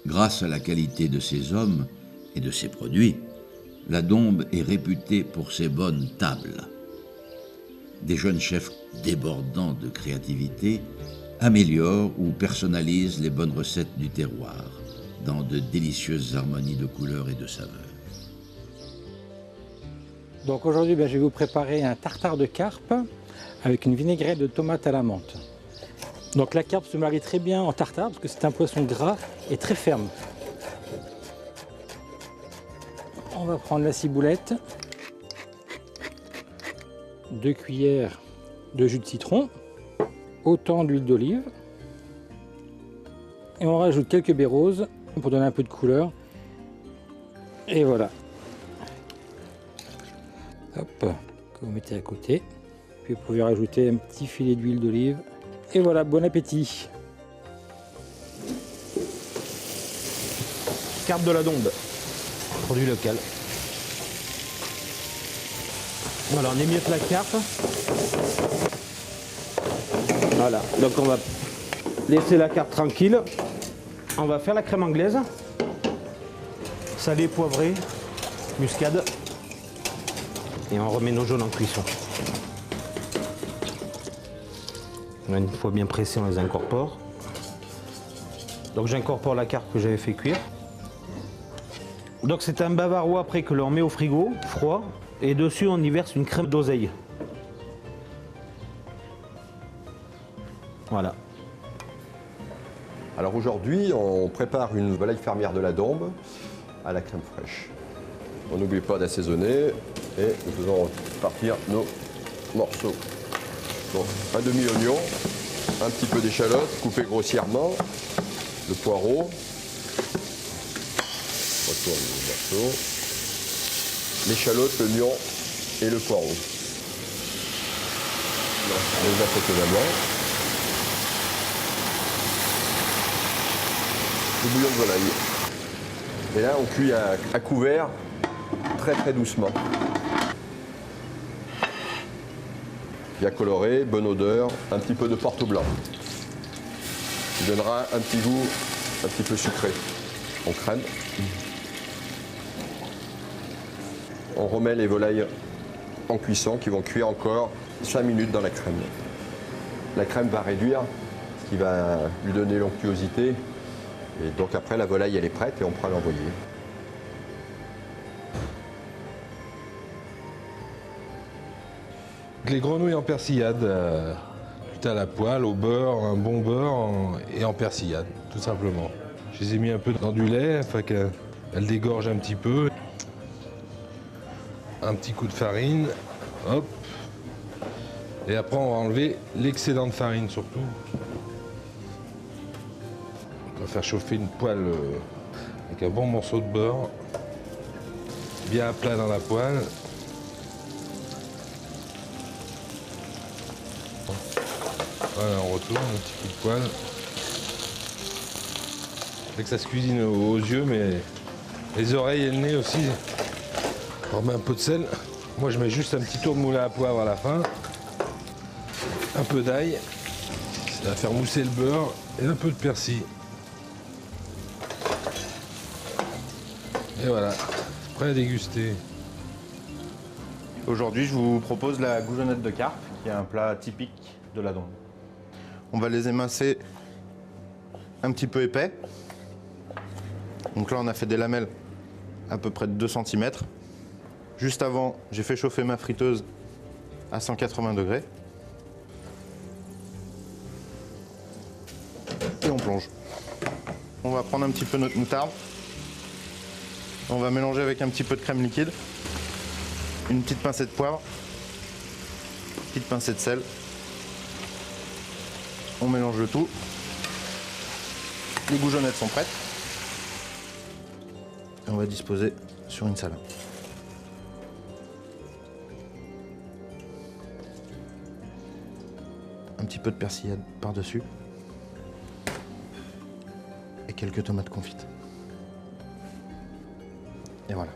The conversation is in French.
Grâce à la qualité de ses hommes et de ses produits, la Dombes est réputée pour ses bonnes tables. Des jeunes chefs débordants de créativité améliorent ou personnalisent les bonnes recettes du terroir dans de délicieuses harmonies de couleurs et de saveurs. Donc aujourd'hui, je vais vous préparer un tartare de carpe avec une vinaigrette de tomates à la menthe. Donc la carpe se marie très bien en tartare parce que c'est un poisson gras et très ferme. On va prendre la ciboulette, 2 cuillères de jus de citron, autant d'huile d'olive et on rajoute quelques baies roses pour donner un peu de couleur. Et voilà. Hop, que vous mettez à côté. Puis vous pouvez rajouter un petit filet d'huile d'olive. Et voilà, bon appétit. Carpe de la Dombe, produit local. Voilà, on émiette la carpe. Voilà, donc on va laisser la carpe tranquille. On va faire la crème anglaise. Salé, poivré, muscade. Et on remet nos jaunes en cuisson. Une fois bien pressés, on les incorpore. Donc j'incorpore la carpe que j'avais fait cuire. Donc c'est un bavarois après que l'on met au frigo, froid. Et dessus on y verse une crème d'oseille. Voilà. Alors aujourd'hui, on prépare une volaille fermière de la Dombe à la crème fraîche. On n'oublie pas d'assaisonner et nous faisons partir nos morceaux. Donc un demi-oignon, un petit peu d'échalote coupée grossièrement, le poireau, on retourne les morceaux, l'échalote, l'oignon et le poireau. On les apprête également. Le bouillon de volaille. Et là, on cuit à couvert très doucement. Bien coloré, bonne odeur, un petit peu de porto blanc. Il donnera un petit goût un petit peu sucré. On crème. On remet les volailles en cuisson qui vont cuire encore 5 minutes dans la crème. La crème va réduire, ce qui va lui donner l'onctuosité. Et donc après, la volaille, elle est prête et on pourra l'envoyer. Les grenouilles en persillade, tout à la poêle, au beurre, un bon beurre et en persillade, tout simplement. Je les ai mis un peu dans du lait afin qu'elles dégorgent un petit peu. Un petit coup de farine, hop. Et après, on va enlever l'excédent de farine surtout. On va faire chauffer une poêle avec un bon morceau de beurre, bien à plat dans la poêle. Voilà, on retourne, un petit coup de poêle. Fait que ça se cuisine aux yeux, mais les oreilles et le nez aussi. On remet un peu de sel. Moi, je mets juste un petit tour de moulin à poivre à la fin. Un peu d'ail. Ça va faire mousser le beurre et un peu de persil. Et voilà, prêt à déguster. Aujourd'hui, je vous propose la goujonnette de carpe, qui est un plat typique de la Dombe. On va les émincer un petit peu épais. Donc là, on a fait des lamelles à peu près de 2 cm. Juste avant, j'ai fait chauffer ma friteuse à 180 degrés. Et on plonge. On va prendre un petit peu notre moutarde. On va mélanger avec un petit peu de crème liquide. Une petite pincée de poivre. Une petite pincée de sel. On mélange le tout. Les goujonnettes sont prêtes. Et on va disposer sur une salade. Un petit peu de persillade par-dessus. Et quelques tomates confites. Et voilà.